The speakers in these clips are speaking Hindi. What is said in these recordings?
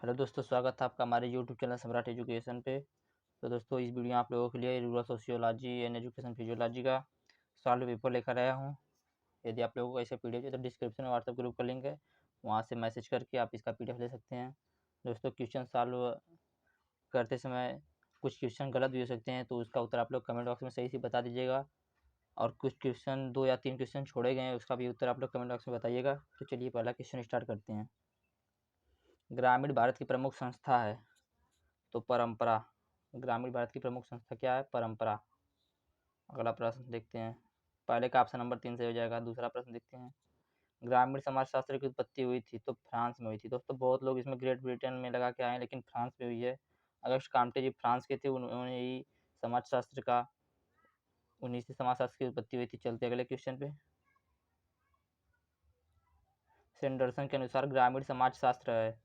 हेलो दोस्तों, स्वागत है आपका हमारे यूट्यूब चैनल सम्राट एजुकेशन पे। तो दोस्तों, इस वीडियो में आप लोगों के लिए rural sociology and education physiology का सॉल्व पेपर लेकर आया हूँ। यदि आप लोगों को ऐसे पीडीएफ चाहिए तो डिस्क्रिप्शन में व्हाट्सएप ग्रुप का लिंक है, वहाँ से मैसेज करके आप इसका पीडीएफ ले सकते हैं। दोस्तों, क्वेश्चन सॉल्व करते समय कुछ क्वेश्चन गलत भी हो सकते हैं, तो उसका उत्तर आप लोग कमेंट बॉक्स में सही से बता दीजिएगा। और कुछ क्वेश्चन 2 या 3 क्वेश्चन छोड़े गए हैं, उसका भी उत्तर आप लोग कमेंट बॉक्स में बताइएगा। तो चलिए पहला क्वेश्चन स्टार्ट करते हैं। ग्रामीण भारत की प्रमुख संस्था है तो परंपरा। ग्रामीण भारत की प्रमुख संस्था क्या है? परंपरा। अगला प्रश्न देखते हैं। पहले का ऑप्शन नंबर 3 सही हो जाएगा। दूसरा प्रश्न देखते हैं। ग्रामीण समाजशास्त्र की उत्पत्ति हुई थी तो फ्रांस में हुई थी। दोस्तों, बहुत लोग इसमें ग्रेट ब्रिटेन में लगा के आए हैं, लेकिन फ्रांस में हुई है। अगस्ट काम्टे जी फ्रांस के थे, उन्होंने ही समाजशास्त्र का उन्हीं से समाजशास्त्र की उत्पत्ति हुई थी। चलते अगले क्वेश्चन पे। सैंडरसन के अनुसार ग्रामीण समाजशास्त्र है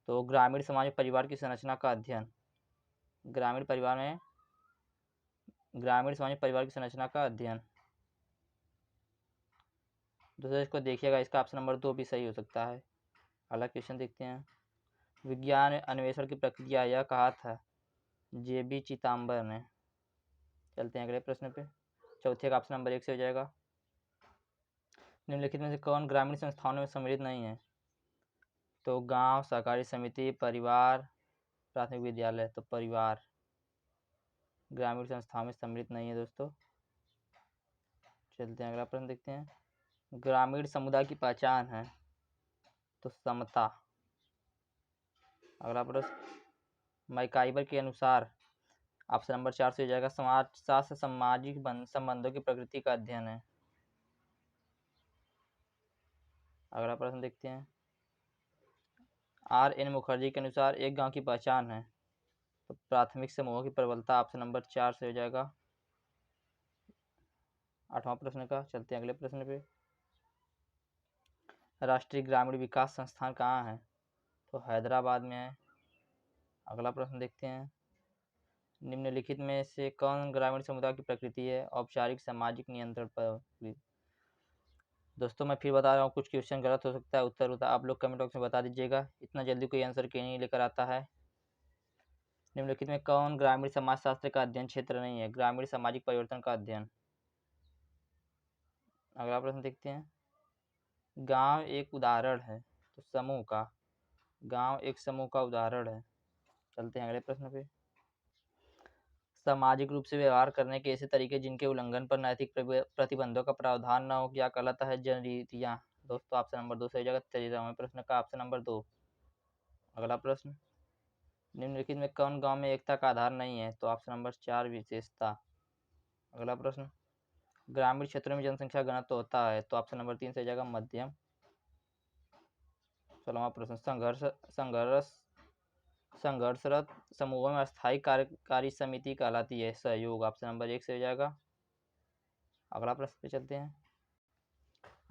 तो ग्रामीण समाज में परिवार की संरचना का अध्ययन। ग्रामीण समाज में परिवार की संरचना का अध्ययन। दोस्तों, इसको देखिएगा, इसका ऑप्शन नंबर 2 भी सही हो सकता है। अगला क्वेश्चन देखते हैं। विज्ञान अन्वेषण की प्रक्रिया यह कहा था जेबी चिदम्बर ने। चलते हैं अगले प्रश्न पे। चौथे का ऑप्शन नंबर 1 से हो जाएगा। निम्नलिखित में से कौन ग्रामीण संस्थानों में सम्मिलित नहीं है? तो गांव, सहकारी समिति, परिवार, प्राथमिक विद्यालय। तो परिवार ग्रामीण संस्थाओं में सम्मिलित नहीं है दोस्तों। चलते हैं अगला प्रश्न देखते हैं। ग्रामीण समुदाय की पहचान है तो समता। अगला प्रश्न। मैकाइबर के अनुसार ऑप्शन नंबर 4 से हो जाएगा। समाजशास्त्र सामाजिक संबंधों की प्रकृति का अध्ययन है। अगला प्रश्न देखते हैं। R.N. मुखर्जी के अनुसार एक गांव की पहचान है तो प्राथमिक समूहों की प्रबलता। ऑप्शन नंबर 4 से हो जाएगा। 8वां प्रश्न का। चलते हैं अगले प्रश्न पे। राष्ट्रीय ग्रामीण विकास संस्थान कहाँ है? तो हैदराबाद में है। अगला प्रश्न देखते हैं। निम्नलिखित में से कौन ग्रामीण समुदाय की प्रकृति है? औपचारिक सामाजिक नियंत्रण पर। दोस्तों, मैं फिर बता रहा हूँ, कुछ क्वेश्चन गलत हो सकता है, उत्तर आप लोग कमेंट बॉक्स में बता दीजिएगा। इतना जल्दी कोई आंसर क्यों नहीं लेकर आता है। निम्नलिखित में कौन ग्रामीण समाजशास्त्र का अध्ययन क्षेत्र नहीं है? ग्रामीण सामाजिक परिवर्तन का अध्ययन। अगला प्रश्न देखते हैं। गांव एक उदाहरण है तो समूह का। गांव एक समूह का उदाहरण है। चलते हैं अगले प्रश्न पे। सामाजिक रूप से व्यवहार करने के ऐसे तरीके जिनके उल्लंघन पर नैतिक प्रतिबंधों का प्रावधान न हो क्या कहलाता है? जनरीतियाँ। दोस्तों, ऑप्शन नंबर 2 सही जगह। 13वें प्रश्न का ऑप्शन नंबर 2। अगला प्रश्न। निम्नलिखित में कौन गांव में एकता का आधार नहीं है? तो ऑप्शन नंबर 4 विशेषता। अगला प्रश्न। ग्रामीण क्षेत्रों में जनसंख्या घनत्व होता है तो ऑप्शन नंबर 3 सही जगह। मध्यम। 16वां प्रश्न। संघर्षरत समूहों में अस्थायी कार्यकारी समिति कहलाती है सहयोग। ऑप्शन नंबर 1 से हो जाएगा। अगला प्रश्न पे चलते हैं।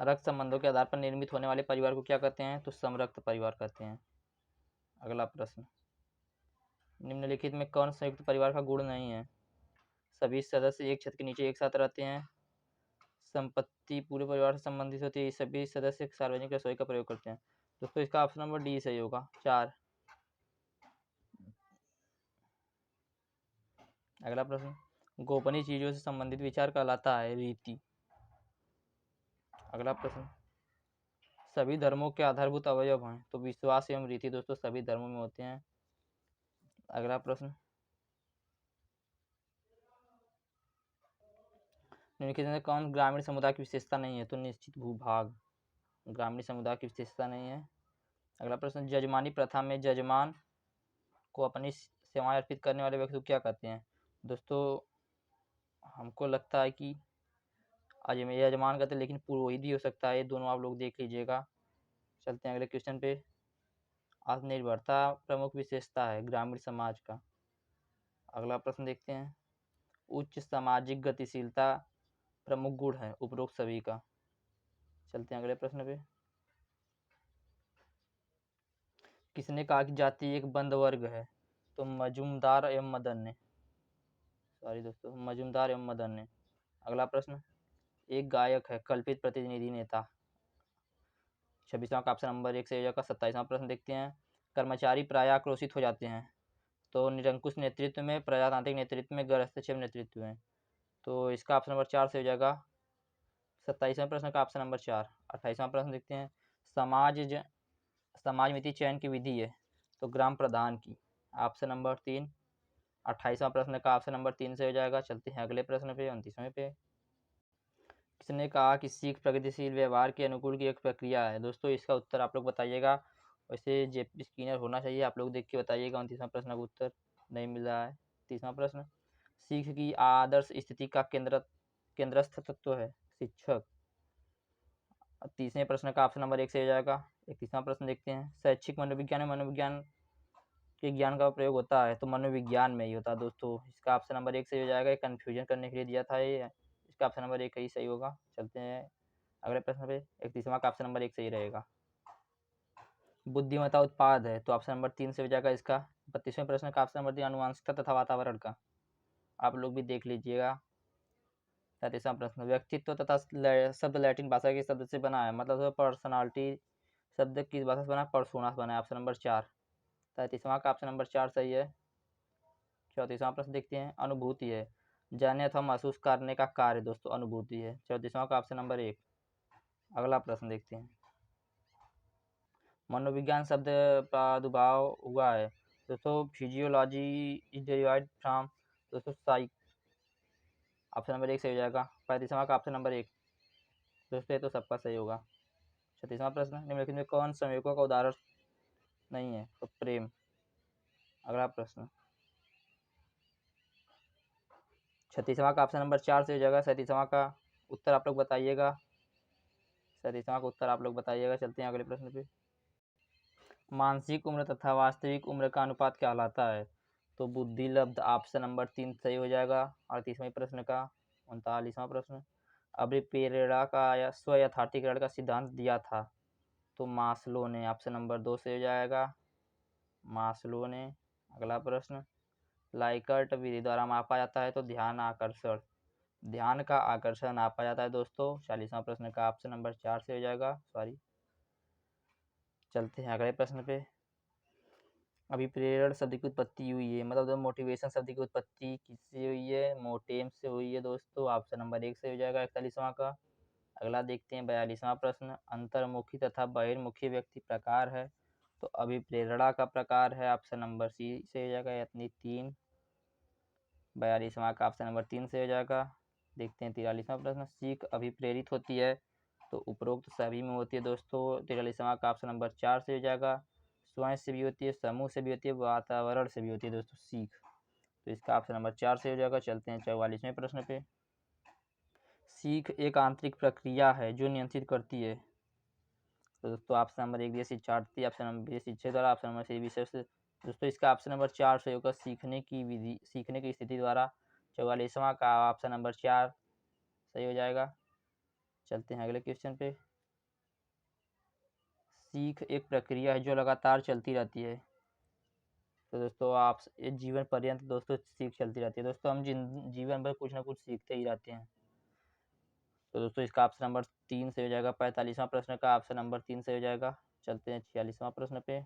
रक्त संबंधों के आधार पर निर्मित होने वाले परिवार को क्या कहते हैं? तो समरक्त परिवार कहते हैं। अगला प्रश्न। निम्नलिखित में कौन संयुक्त परिवार का गुण नहीं है? सभी सदस्य एक छत के नीचे एक साथ रहते हैं, संपत्ति पूरे परिवार से संबंधित होती है, सभी सदस्य सार्वजनिक रसोई का प्रयोग करते हैं। दोस्तों, इसका ऑप्शन नंबर डी सही होगा। 4। अगला प्रश्न। गोपनीय चीजों से संबंधित विचार कहलाता है रीति। अगला प्रश्न। सभी धर्मों के आधारभूत अवयव हैं तो विश्वास एवं रीति। दोस्तों, सभी धर्मों में होते हैं। अगला प्रश्न। निम्नलिखित में कौन ग्रामीण समुदाय की विशेषता नहीं है? तो निश्चित भूभाग ग्रामीण समुदाय की विशेषता नहीं है। अगला प्रश्न। जजमानी प्रथा में जजमान को अपनी सेवाएं अर्पित करने वाले व्यक्ति को क्या कहते हैं? दोस्तों, हमको लगता है कि यजमान कहते हैं, लेकिन पुरोहित भी हो सकता है। ये दोनों आप लोग देख लीजिएगा। चलते हैं अगले क्वेश्चन पे। आत्मनिर्भरता प्रमुख विशेषता है ग्रामीण समाज का। अगला प्रश्न देखते हैं। उच्च सामाजिक गतिशीलता प्रमुख गुण है उपरोक्त सभी का। चलते हैं अगले प्रश्न पे। किसने कहा कि जाति एक बंद वर्ग है? तो मजूमदार एवं मदन ने। सॉरी दोस्तों, मजूमदार एवं मदन ने। अगला प्रश्न। एक गायक है कल्पित प्रतिनिधि नेता। 26वां का ऑप्शन नंबर 1 से हो जाएगा। 27वां प्रश्न देखते हैं। कर्मचारी प्रायः आक्रोशित हो जाते हैं। तो निरंकुश नेतृत्व में, प्रजातांत्रिक नेतृत्व में, गैर हस्तक्षेप नेतृत्व में। तो इसका ऑप्शन नंबर 4 से हो जाएगा 27वें प्रश्न का ऑप्शन नंबर 4। 28वां प्रश्न देखते हैं, समाजमिति चयन की विधि है तो ग्राम प्रधान की, ऑप्शन नंबर 3। 28वां प्रश्न का ऑप्शन नंबर 3 से हो जाएगा। चलते हैं अगले प्रश्न पे, 29वें पे। किसने कहा कि सीख प्रगतिशील व्यवहार के अनुकूल की एक प्रक्रिया है? दोस्तों इसका उत्तर आप लोग बताइएगा। वैसे जेपी स्किनर होना चाहिए, आप लोग देख के बताइएगा। 29वां प्रश्न का उत्तर नहीं मिल रहा है। 30वां प्रश्न, सीख की आदर्श स्थिति का केंद्रस्थ तत्व है शिक्षक। 30वें प्रश्न का ऑप्शन नंबर 1 से हो जाएगा। 31वां प्रश्न देखते हैं, शैक्षिक मनोविज्ञान में मनोविज्ञान के ज्ञान का प्रयोग होता है तो मनोविज्ञान में ही होता है। दोस्तों इसका ऑप्शन नंबर 1 से हो जाएगा। कन्फ्यूजन करने के लिए दिया था ये, इसका ऑप्शन नंबर 1 ही सही होगा। चलते हैं अगले प्रश्न पे। 31वां का ऑप्शन नंबर 1 सही रहेगा। बुद्धिमत्ता उत्पाद है तो ऑप्शन नंबर 3 से हो जाएगा इसका। 32वें प्रश्न का ऑप्शन नंबर 3 आनुवंशिकता तथा वातावरण का, आप लोग भी देख लीजिएगा। 33वां प्रश्न, व्यक्तित्व तथा शब्द लैटिन भाषा के शब्द से बना है, मतलब पर्सनालिटी शब्द किस भाषा से बना है? पर्सोना से बना है, ऑप्शन नंबर 4। 33वां का ऑप्शन नंबर 4 सही है। 34वां प्रश्न देखते हैं, अनुभूति है जानने अथवा महसूस करने का कार्य। दोस्तों अनुभूति है। 34वां का ऑप्शन नंबर 1। अगला प्रश्न देखते हैं, मनोविज्ञान शब्द प्रादुर्भाव हुआ है दोस्तों, फिजियोलॉजी इज डेरिवाइड फ्रॉम। दोस्तों साइक, ऑप्शन नंबर 1 सही हो जाएगा। 35वां का ऑप्शन नंबर 1। दोस्तों ये तो सबका सही होगा। 36वां प्रश्न, निम्नलिखित में कौन संयोगों का उदाहरण नहीं है? तो प्रेम। अगला प्रश्न, 36वां का ऑप्शन नंबर 4 से हो जाएगा। 37वां का उत्तर आप लोग बताइएगा। 37वां का उत्तर आप लोग बताइएगा। चलते हैं अगले प्रश्न पे। मानसिक उम्र तथा वास्तविक उम्र का अनुपात क्या कहलाता है? तो बुद्धिलब्ध, ऑप्शन नंबर 3 सही हो जाएगा। 38वें प्रश्न का 39वां प्रश्न, अभिप्रेरणा का या स्व यथार्थीकरण का सिद्धांत दिया था तो मास्लो ने, ऑप्शन नंबर 2 से हो जाएगा। मास्लो ने। अगला प्रश्न, लाइकर्ट विधि द्वारा मापा जाता है तो ध्यान आकर्षण, ध्यान का आकर्षण नापा जाता है दोस्तों। 40वां प्रश्न का ऑप्शन नंबर 4 से हो जाएगा। चलते हैं अगले प्रश्न पे। अभिप्रेरण शब्द की उत्पत्ति हुई है, मतलब मोटिवेशन शब्द की उत्पत्ति किससे हुई है? मोटेम से हुई है दोस्तों, ऑप्शन नंबर 1 से हो जाएगा 41वां का। अगला देखते हैं 42वां प्रश्न, अंतर्मुखी तथा बहिर्मुखी व्यक्ति प्रकार है तो अभिप्रेरणा का प्रकार है, ऑप्शन नंबर सी से हो जाएगा, यानी 3। 42वां का ऑप्शन नंबर 3 से हो जाएगा। देखते हैं 43वां प्रश्न, सीख अभिप्रेरित होती है तो उपरोक्त सभी में होती है दोस्तों। 43वां का ऑप्शन नंबर 4 से हो जाएगा। स्वयं से भी होती है, समूह से भी होती है, वातावरण से भी होती है दोस्तों सीख, तो इसका ऑप्शन नंबर 4 से हो जाएगा। चलते हैं 44वें प्रश्न पे। सीख एक आंतरिक प्रक्रिया है जो नियंत्रित करती है तो दोस्तों ऑप्शन नंबर 1 दिया शिक्षार्थी, ऑप्शन नंबर बी शिक्षक द्वारा, ऑप्शन नंबर सी विषय से। दोस्तों इसका ऑप्शन नंबर 4 से होगा, सीखने की विधि, सीखने की स्थिति द्वारा। 44वां का ऑप्शन नंबर 4 सही हो जाएगा। चलते हैं अगले क्वेश्चन पे। सीख एक प्रक्रिया है जो लगातार चलती रहती है तो दोस्तों आप जीवन पर्यंत दोस्तों सीख चलती रहती है। दोस्तों हम जीवन भर कुछ ना कुछ सीखते ही रहते हैं तो दोस्तों इसका ऑप्शन नंबर 3 से हो जाएगा। 45वां प्रश्न का ऑप्शन नंबर 3 से हो जाएगा। चलते हैं 46वां प्रश्न पे।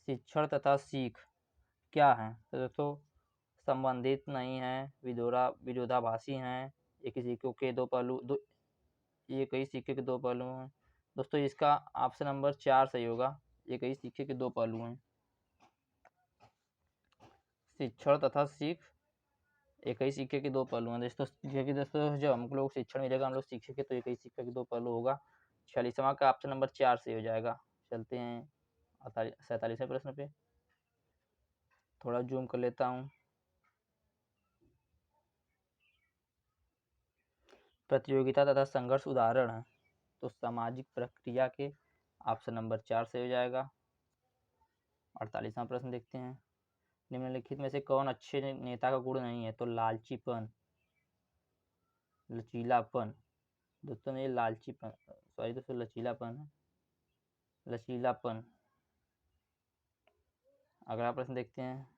शिक्षण तथा सीख क्या है? तो दोस्तों संबंधित नहीं है, विरोधाभासी हैं, एक ही सिक्के के दो पहलू, एक ही सिक्के के दो पहलू हैं। दोस्तों इसका ऑप्शन नंबर 4 सही होगा, एक ही सिक्के के दो पहलू हैं। शिक्षण तथा सीख एक ही सिक्के के दो पहलू हैं दोस्तों, क्योंकि दोस्तों जब हम लोग शिक्षण मिलेगा, हम लोग सीखेंगे तो एक ही सिक्के के दो पहलू होगा। 46वां का ऑप्शन नंबर 4 से हो जाएगा। चलते हैं 47वें प्रश्न पे, थोड़ा जूम कर लेता हूँ। प्रतियोगिता तथा संघर्ष उदाहरण है तो सामाजिक प्रक्रिया के, ऑप्शन नंबर 4 से हो जाएगा। 48वां प्रश्न देखते हैं, निम्नलिखित में से कौन अच्छे नेता का गुण नहीं है? तो लालचीपन, लचीलापन। दोस्तों ये लालचीपन, सॉरी दोस्तों लचीलापन है, लचीलापन। अगला प्रश्न देखते हैं,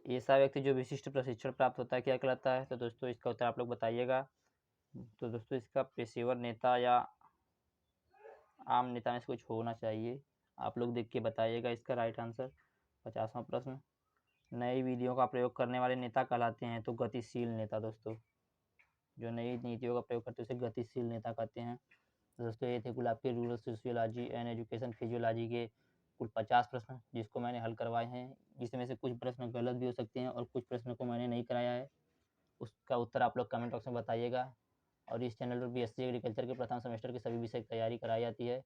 ऐसा व्यक्ति जो विशिष्ट प्रशिक्षण प्राप्त होता है क्या कहलाता है? तो दोस्तों इसका उत्तर आप लोग बताइएगा। तो दोस्तों इसका पेशेवर नेता या आम नेता में से कुछ होना चाहिए। आप लोग देख के बताइएगा इसका राइट आंसर। 50वां प्रश्न, नई विधियों का प्रयोग करने वाले नेता कहलाते हैं तो गतिशील नेता। दोस्तों जो नई नीतियों का प्रयोग करते हैं उसे गतिशील नेता कहते हैं। तो दोस्तों ये थे कुल आपके rural sociology and education physiology के कुल 50 प्रश्न जिसको मैंने हल करवाए हैं, जिसमें से कुछ प्रश्न गलत भी हो सकते हैं और कुछ प्रश्नों को मैंने नहीं कराया है। उसका उत्तर आप लोग कमेंट बॉक्स में बताइएगा। और इस चैनल पर बीएससी एग्रीकल्चर के प्रथम सेमेस्टर की सभी विषय की तैयारी कराई जाती है।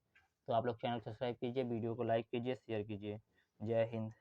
तो आप लोग चैनल सब्सक्राइब कीजिए, वीडियो को लाइक कीजिए, शेयर कीजिए। जय हिंद।